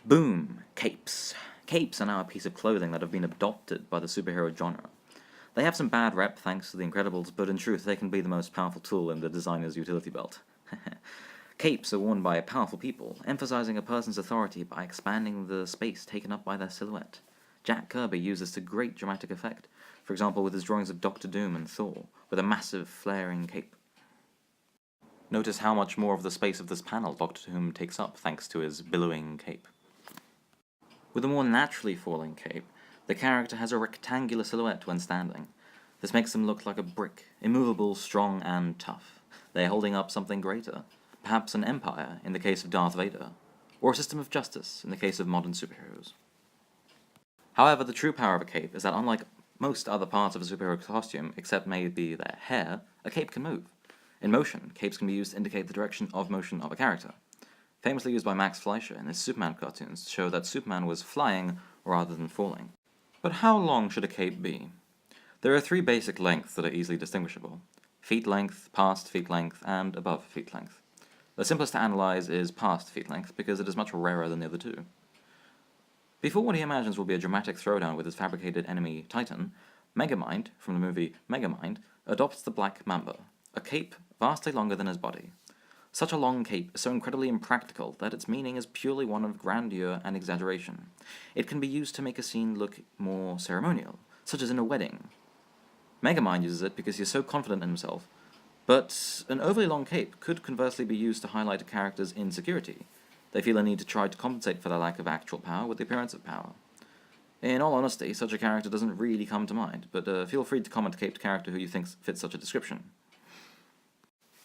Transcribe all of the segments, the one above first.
Boom! Capes. Capes are now a piece of clothing that have been adopted by the superhero genre. They have some bad rep thanks to The Incredibles, but in truth they can be the most powerful tool in the designer's utility belt. Capes are worn by powerful people, emphasizing a person's authority by expanding the space taken up by their silhouette. Jack Kirby uses to great dramatic effect, for example with his drawings of Doctor Doom and Thor, with a massive flaring cape. Notice how much more of the space of this panel Doctor Doom takes up thanks to his billowing cape. With a more naturally falling cape, the character has a rectangular silhouette when standing. This makes them look like a brick, immovable, strong, and tough. They are holding up something greater, perhaps an empire in the case of Darth Vader, or a system of justice in the case of modern superheroes. However, the true power of a cape is that unlike most other parts of a superhero costume, except maybe their hair, a cape can move. In motion, capes can be used to indicate the direction of motion of a character. Famously used by Max Fleischer in his Superman cartoons to show that Superman was flying rather than falling. But how long should a cape be? There are three basic lengths that are easily distinguishable: feet length, past feet length, and above feet length. The simplest to analyze is past feet length because it is much rarer than the other two. Before what he imagines will be a dramatic throwdown with his fabricated enemy Titan, Megamind, from the movie Megamind, adopts the Black Mamba, a cape vastly longer than his body. Such a long cape is so incredibly impractical that its meaning is purely one of grandeur and exaggeration. It can be used to make a scene look more ceremonial, such as in a wedding. Megamind uses it because he is so confident in himself, but an overly long cape could conversely be used to highlight a character's insecurity. They feel a need to try to compensate for their lack of actual power with the appearance of power. In all honesty, such a character doesn't really come to mind, but feel free to comment a caped character who you think fits such a description.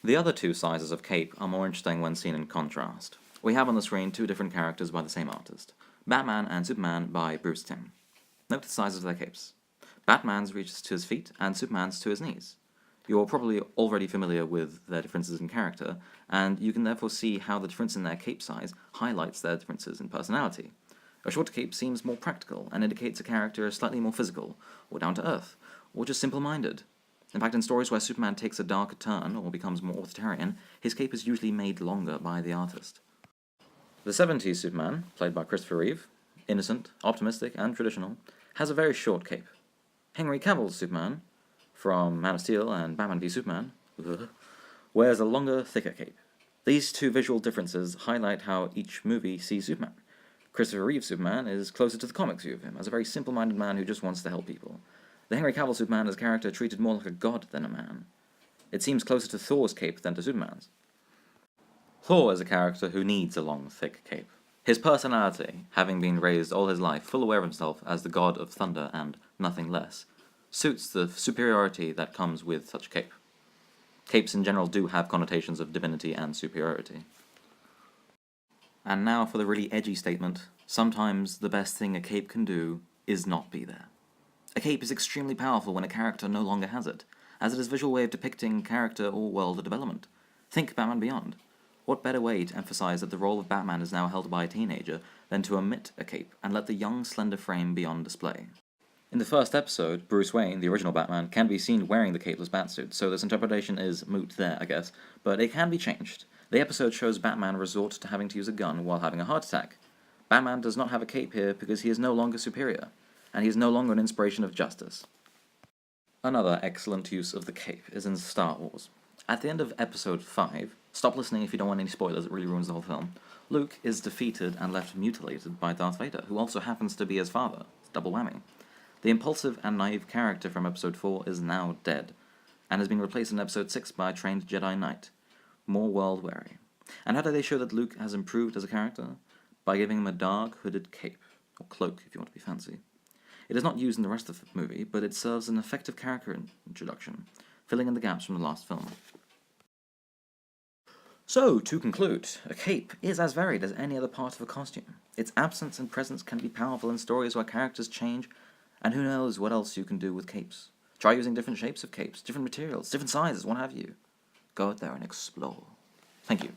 The other two sizes of cape are more interesting when seen in contrast. We have on the screen two different characters by the same artist, Batman and Superman by Bruce Timm. Note the sizes of their capes. Batman's reaches to his feet and Superman's to his knees. You're probably already familiar with their differences in character, and you can therefore see how the difference in their cape size highlights their differences in personality. A shorter cape seems more practical and indicates a character is slightly more physical, or down to earth, or just simple-minded. In fact, in stories where Superman takes a darker turn or becomes more authoritarian, his cape is usually made longer by the artist. The 70s Superman, played by Christopher Reeve, innocent, optimistic, and traditional, has a very short cape. Henry Cavill's Superman, from Man of Steel and Batman v Superman, wears a longer, thicker cape. These two visual differences highlight how each movie sees Superman. Christopher Reeve's Superman is closer to the comics view of him, as a very simple-minded man who just wants to help people. The Henry Cavill Superman is a character treated more like a god than a man. It seems closer to Thor's cape than to Superman's. Thor is a character who needs a long, thick cape. His personality, having been raised all his life full aware of himself as the god of thunder and nothing less, suits the superiority that comes with such cape. Capes in general do have connotations of divinity and superiority. And now for the really edgy statement: sometimes the best thing a cape can do is not be there. A cape is extremely powerful when a character no longer has it, as it is a visual way of depicting character or world development. Think Batman Beyond. What better way to emphasize that the role of Batman is now held by a teenager than to omit a cape and let the young, slender frame be on display? In the first episode, Bruce Wayne, the original Batman, can be seen wearing the capeless batsuit, so this interpretation is moot there, I guess, but it can be changed. The episode shows Batman resort to having to use a gun while having a heart attack. Batman does not have a cape here because he is no longer superior, and he is no longer an inspiration of justice. Another excellent use of the cape is in Star Wars. At the end of Episode 5, stop listening if you don't want any spoilers, it really ruins the whole film, Luke is defeated and left mutilated by Darth Vader, who also happens to be his father. Double whammy. The impulsive and naive character from Episode 4 is now dead, and has been replaced in Episode 6 by a trained Jedi Knight, more world-weary. And how do they show that Luke has improved as a character? By giving him a dark, hooded cape, or cloak if you want to be fancy. It is not used in the rest of the movie, but it serves an effective character introduction, filling in the gaps from the last film. So, to conclude, a cape is as varied as any other part of a costume. Its absence and presence can be powerful in stories where characters change, and who knows what else you can do with capes. Try using different shapes of capes, different materials, different sizes, what have you. Go out there and explore. Thank you.